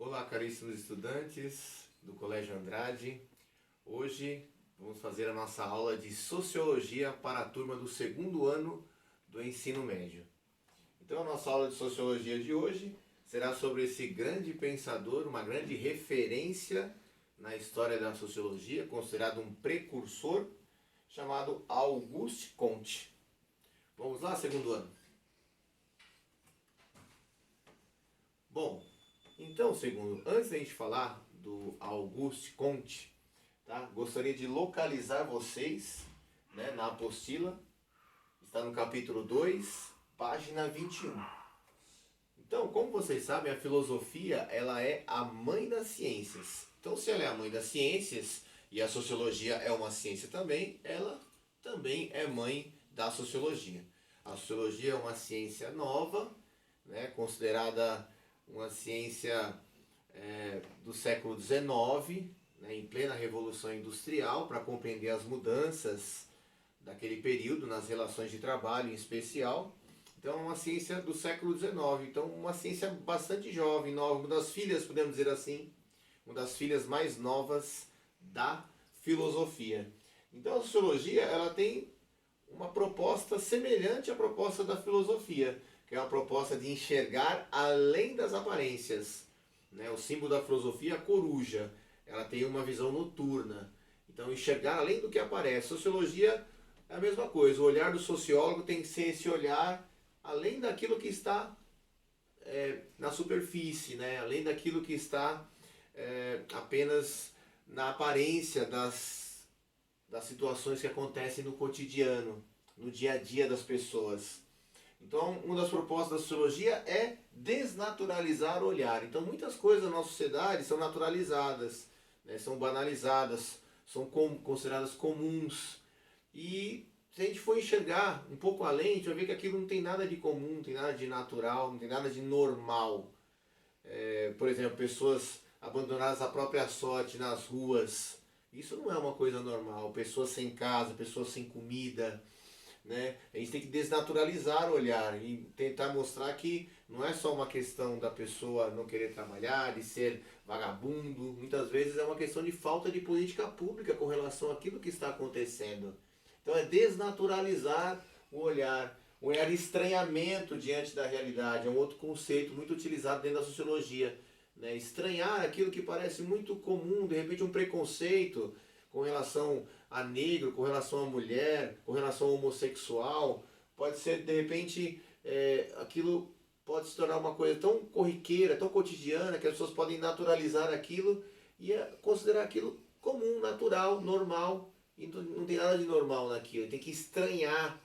Olá, caríssimos estudantes do Colégio Andrade. Hoje vamos fazer a nossa aula de Sociologia para a turma do segundo ano do ensino médio. Então, a nossa aula de Sociologia de hoje será sobre esse grande pensador, uma grande referência na história da Sociologia, considerado um precursor, chamado Auguste Comte. Vamos lá, segundo ano? Bom, então, segundo, antes da gente falar do Auguste Comte, tá? Gostaria de localizar vocês, né, na apostila. Está no capítulo 2, página 21. Então, como vocês sabem, a filosofia ela é a mãe das ciências. Então, se ela é a mãe das ciências e a sociologia é uma ciência também, ela também é mãe da sociologia. A sociologia é uma ciência nova, né, considerada uma ciência do século XIX, né, em plena Revolução Industrial, para compreender as mudanças daquele período nas relações de trabalho em especial. Então é uma ciência do século XIX, então uma ciência bastante jovem, nova, uma das filhas, podemos dizer assim, uma das filhas mais novas da filosofia. Então a sociologia ela tem uma proposta semelhante à proposta da filosofia, que é uma proposta de enxergar além das aparências. Né? O símbolo da filosofia é a coruja, ela tem uma visão noturna. Então enxergar além do que aparece. Sociologia é a mesma coisa, o olhar do sociólogo tem que ser esse olhar além daquilo que está na superfície, né? Além daquilo que está apenas na aparência das situações que acontecem no cotidiano, no dia a dia das pessoas. Então, uma das propostas da sociologia é desnaturalizar o olhar. Então, muitas coisas da nossa sociedade são naturalizadas, né? São banalizadas, são consideradas comuns. E se a gente for enxergar um pouco além, a gente vai ver que aquilo não tem nada de comum, não tem nada de natural, não tem nada de normal. Por exemplo, pessoas abandonadas à própria sorte nas ruas. Isso não é uma coisa normal. Pessoas sem casa, pessoas sem comida. Né? A gente tem que desnaturalizar o olhar e tentar mostrar que não é só uma questão da pessoa não querer trabalhar, de ser vagabundo. Muitas vezes é uma questão de falta de política pública com relação àquilo que está acontecendo. Então é desnaturalizar o olhar de estranhamento diante da realidade. É um outro conceito muito utilizado dentro da sociologia. Né? Estranhar aquilo que parece muito comum, de repente um preconceito com relação a negro, com relação a mulher, com relação ao homossexual. Pode ser, de repente, aquilo pode se tornar uma coisa tão corriqueira, tão cotidiana, que as pessoas podem naturalizar aquilo e considerar aquilo comum, natural, normal. E não tem nada de normal naquilo. Tem que estranhar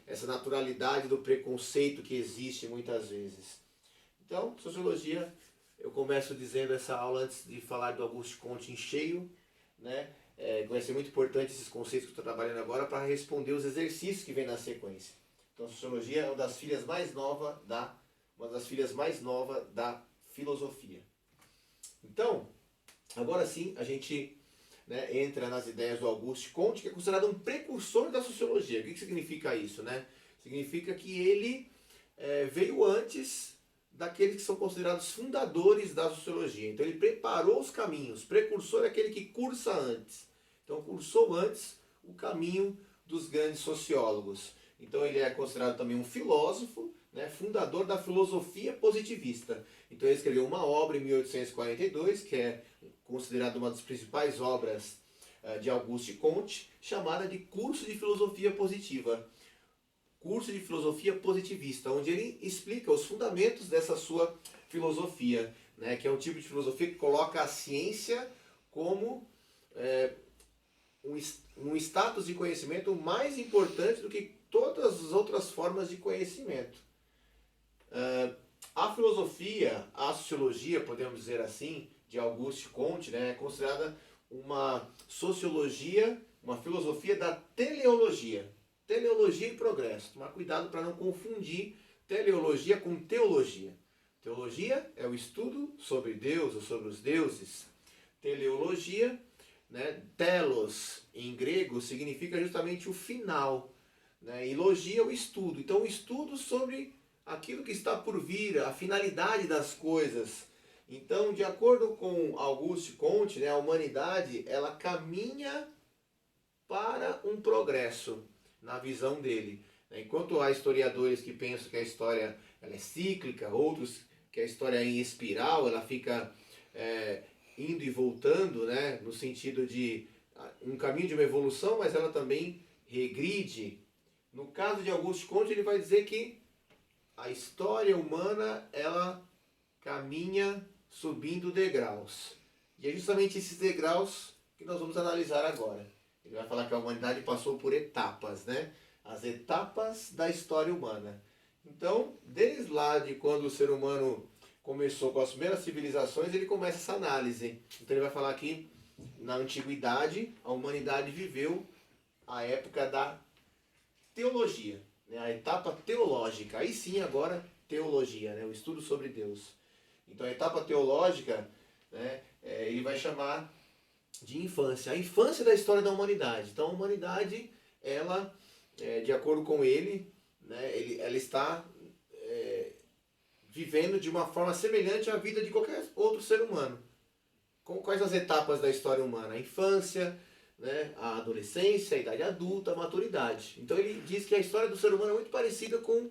essa naturalidade do preconceito que existe muitas vezes. Então, sociologia, eu começo dizendo essa aula antes de falar do Auguste Comte em cheio, né? Vai ser muito importante esses conceitos que eu estou trabalhando agora para responder os exercícios que vem na sequência. Então, a sociologia é uma das filhas mais novas da filosofia. Então, agora sim, a gente, né, entra nas ideias do Auguste Comte, que é considerado um precursor da sociologia. O que significa isso? Né? Significa que ele veio antes daqueles que são considerados fundadores da sociologia. Então ele preparou os caminhos. Precursor é aquele que cursa antes. Então cursou antes o caminho dos grandes sociólogos. Então ele é considerado também um filósofo, né, fundador da filosofia positivista. Então ele escreveu uma obra em 1842, que é considerada uma das principais obras de Auguste Comte, chamada de Curso de Filosofia Positiva. Curso de Filosofia Positivista, onde ele explica os fundamentos dessa sua filosofia, né, que é um tipo de filosofia que coloca a ciência como um status de conhecimento mais importante do que todas as outras formas de conhecimento. A filosofia, a sociologia, podemos dizer assim, de Auguste Comte, né, é considerada uma sociologia, uma filosofia da teleologia. Teleologia e progresso. Tomar cuidado para não confundir teleologia com teologia. Teologia é o estudo sobre Deus ou sobre os deuses. Teleologia, né, telos em grego, significa justamente o final. Né, e logia é o estudo. Então o estudo sobre aquilo que está por vir, a finalidade das coisas. Então, de acordo com Auguste Comte, né, a humanidade ela caminha para um progresso na visão dele. Enquanto há historiadores que pensam que a história ela é cíclica, outros que a história é em espiral, ela fica indo e voltando, né, no sentido de um caminho de uma evolução, mas ela também regride. No caso de Auguste Comte, ele vai dizer que a história humana ela caminha subindo degraus. E é justamente esses degraus que nós vamos analisar agora. Ele vai falar que a humanidade passou por etapas, né? As etapas da história humana. Então, desde lá de quando o ser humano começou com as primeiras civilizações, ele começa essa análise. Então ele vai falar que na antiguidade a humanidade viveu a época da teologia, né? A etapa teológica. Aí sim agora teologia, né? O estudo sobre Deus. Então a etapa teológica, né, ele vai chamar de infância. A infância da história da humanidade. Então a humanidade, ela, de acordo com ele, né, ela está vivendo de uma forma semelhante à vida de qualquer outro ser humano. Quais as etapas da história humana? A infância, né, a adolescência, a idade adulta, a maturidade. Então ele diz que a história do ser humano é muito parecida com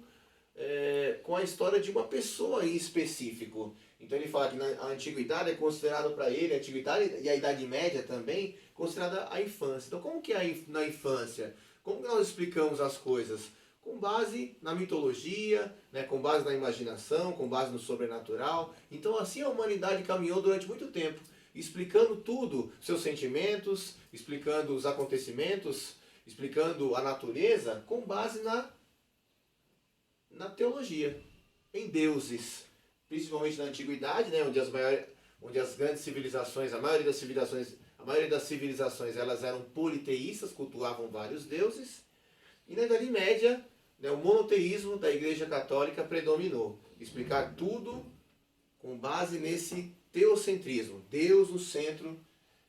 a história de uma pessoa em específico. Então ele fala que a antiguidade é considerado para ele, a antiguidade e a idade média também, considerada a infância. Então como que é na infância? Como que nós explicamos as coisas? Com base na mitologia, né, com base na imaginação, com base no sobrenatural. Então assim a humanidade caminhou durante muito tempo, explicando tudo, seus sentimentos, explicando os acontecimentos, explicando a natureza, com base na teologia, em deuses, principalmente na antiguidade, né, onde as grandes civilizações, a maioria das civilizações, elas eram politeístas, cultuavam vários deuses, e na Idade Média, né, o monoteísmo da Igreja Católica predominou, explicar tudo com base nesse teocentrismo, Deus no centro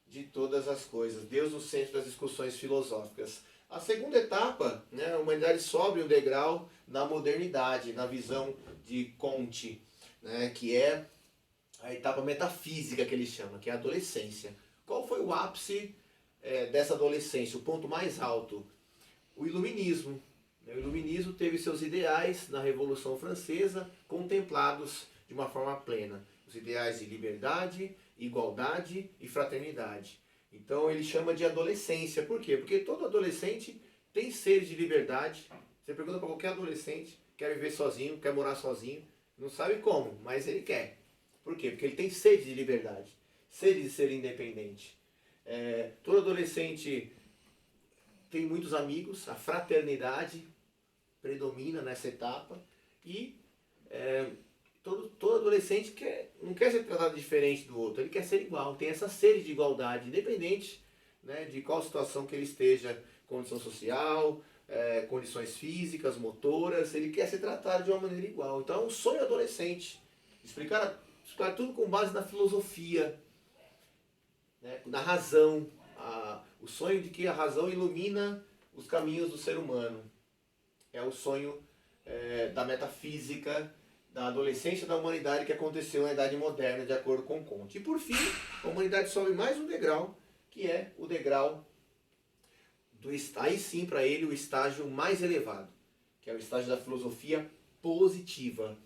de todas as coisas, Deus no centro das discussões filosóficas. A segunda etapa, né, a humanidade sobe um degrau na modernidade, na visão de Comte, né, que é a etapa metafísica que ele chama, que é a adolescência. Qual foi o ápice dessa adolescência, o ponto mais alto? O iluminismo. O iluminismo teve seus ideais na Revolução Francesa contemplados de uma forma plena. Os ideais de liberdade, igualdade e fraternidade. Então ele chama de adolescência. Por quê? Porque todo adolescente tem sede de liberdade. Você pergunta para qualquer adolescente, quer viver sozinho, quer morar sozinho, não sabe como, mas ele quer. Por quê? Porque ele tem sede de liberdade, sede de ser independente. Todo adolescente tem muitos amigos, a fraternidade predomina nessa etapa e todo adolescente não quer ser tratado diferente do outro, ele quer ser igual, tem essa sede de igualdade, independente, né, de qual situação que ele esteja, condição social, condições físicas, motoras, ele quer ser tratado de uma maneira igual. Então é um sonho adolescente, explicar tudo com base na filosofia, né, na razão, o sonho de que a razão ilumina os caminhos do ser humano. É o sonho da metafísica, da adolescência da humanidade que aconteceu na Idade Moderna, de acordo com Comte. E por fim, a humanidade sobe mais um degrau, que é o degrau aí sim para ele o estágio mais elevado, que é o estágio da filosofia positiva,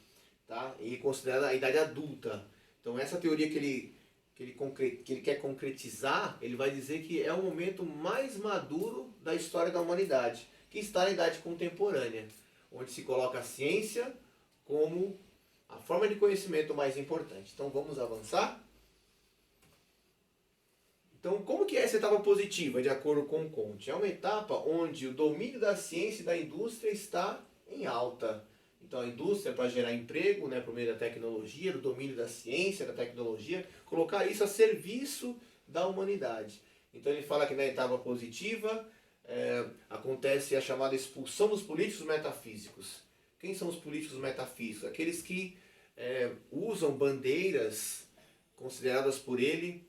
tá? E considerada a idade adulta. Então essa teoria que ele quer concretizar, ele vai dizer que é o momento mais maduro da história da humanidade, que está na idade contemporânea, onde se coloca a ciência como a forma de conhecimento mais importante. Então vamos avançar? Então, como que é essa etapa positiva, de acordo com Comte? É uma etapa onde o domínio da ciência e da indústria está em alta. Então, a indústria para gerar emprego, né, por meio da tecnologia, do domínio da ciência, da tecnologia, colocar isso a serviço da humanidade. Então, ele fala que na etapa positiva acontece a chamada expulsão dos políticos metafísicos. Quem são os políticos metafísicos? Aqueles que usam bandeiras consideradas por ele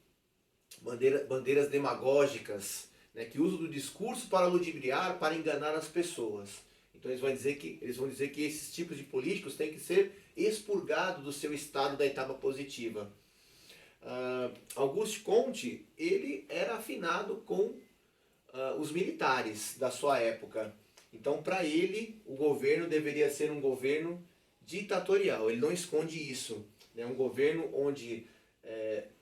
bandeiras demagógicas, né, que usam do discurso para ludibriar, para enganar as pessoas. Então eles vão dizer que esses tipos de políticos têm que ser expurgado do seu estado da etapa positiva. Auguste Comte, ele era afinado com os militares da sua época. Então, para ele, o governo deveria ser um governo ditatorial. Ele não esconde isso. É um governo onde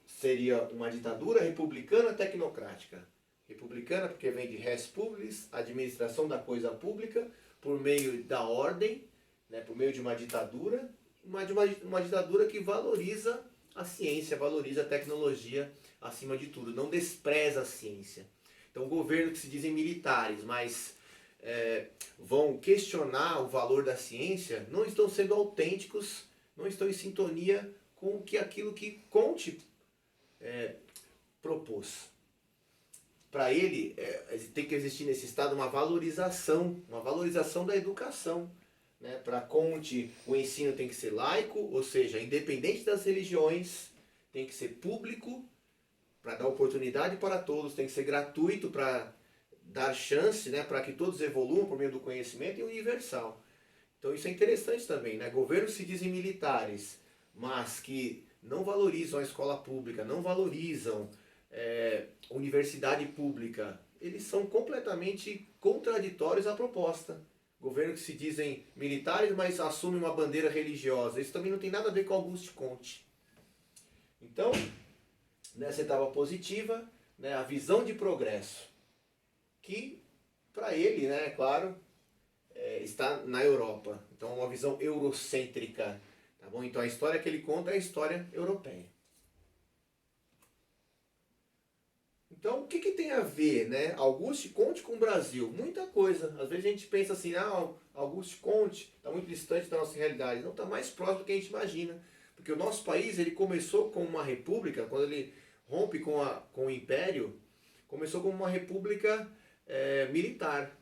seria uma ditadura republicana tecnocrática. Republicana porque vem de res publis, administração da coisa pública, por meio da ordem, né, por meio de uma ditadura, uma ditadura que valoriza a ciência, valoriza a tecnologia acima de tudo, não despreza a ciência. Então, governo que se dizem militares, mas vão questionar o valor da ciência, não estão sendo autênticos, não estão em sintonia com aquilo que Comte propôs. Para ele, tem que existir nesse estado uma valorização da educação. Né? Para Comte, o ensino tem que ser laico, ou seja, independente das religiões, tem que ser público, para dar oportunidade para todos, tem que ser gratuito para dar chance, né, para que todos evoluam por meio do conhecimento, e universal. Então isso é interessante também, né? Governos se dizem militares, mas que não valorizam a escola pública, não valorizam universidade pública, eles são completamente contraditórios à proposta. Governos que se dizem militares, mas assumem uma bandeira religiosa, isso também não tem nada a ver com Auguste Comte. Então, nessa etapa positiva, né, a visão de progresso, que para ele, né, claro, está na Europa. Então, uma visão eurocêntrica. Tá bom? Então, a história que ele conta é a história europeia. Então, o que tem a ver, né, Auguste Comte com o Brasil? Muita coisa. Às vezes a gente pensa assim, Auguste Comte está muito distante da nossa realidade. Não, está mais próximo do que a gente imagina. Porque o nosso país, ele começou como uma república, quando ele rompe com o Império, começou como uma república militar.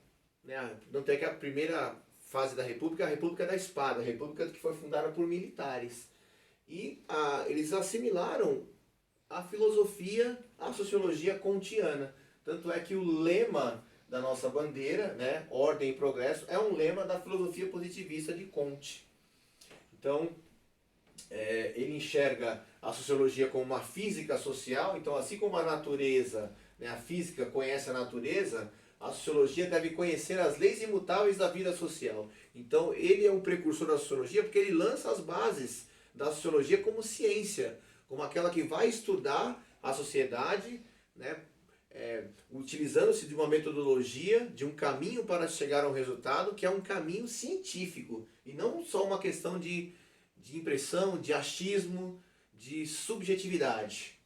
Né? Não tem que a primeira fase da república, a República da Espada, a república que foi fundada por militares. E eles assimilaram a filosofia, a sociologia comtiana. Tanto é que o lema da nossa bandeira, né, Ordem e Progresso, é um lema da filosofia positivista de Comte. Então, ele enxerga a sociologia como uma física social. Então, assim como a natureza, né, a física conhece a natureza, a sociologia deve conhecer as leis imutáveis da vida social. Então, ele é um precursor da sociologia porque ele lança as bases da sociologia como ciência, como aquela que vai estudar a sociedade, né, utilizando-se de uma metodologia, de um caminho para chegar ao resultado, que é um caminho científico, e não só uma questão de impressão, de achismo, de subjetividade.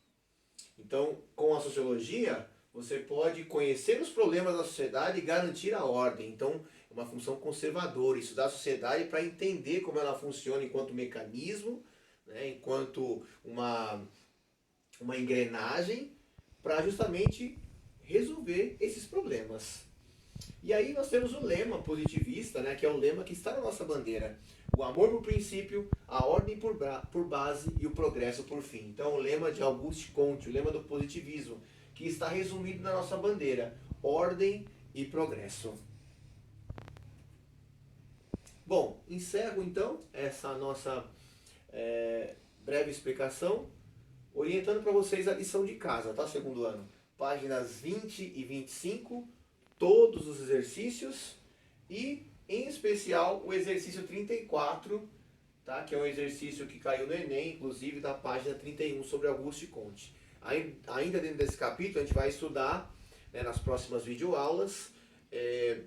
Então, com a sociologia, você pode conhecer os problemas da sociedade e garantir a ordem. Então, é uma função conservadora, estudar a sociedade para entender como ela funciona enquanto mecanismo, né, enquanto uma engrenagem, para justamente resolver esses problemas. E aí nós temos o lema positivista, né, que é o lema que está na nossa bandeira. O amor por princípio, a ordem por base e o progresso por fim. Então o lema de Auguste Comte, o lema do positivismo, que está resumido na nossa bandeira. Ordem e progresso. Bom, encerro então essa nossa breve explicação, orientando para vocês a lição de casa, tá? Segundo ano. Páginas 20 e 25, todos os exercícios e, em especial, o exercício 34, tá? Que é um exercício que caiu no Enem, inclusive da página 31, sobre Auguste Comte. Ainda dentro desse capítulo, a gente vai estudar, né, nas próximas videoaulas,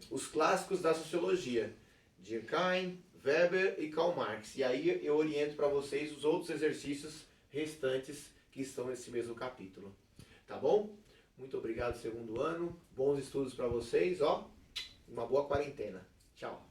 os clássicos da sociologia, Durkheim, Weber e Karl Marx. E aí eu oriento para vocês os outros exercícios restantes que estão nesse mesmo capítulo. Tá bom? Muito obrigado, segundo ano. Bons estudos para vocês, ó. Uma boa quarentena. Tchau.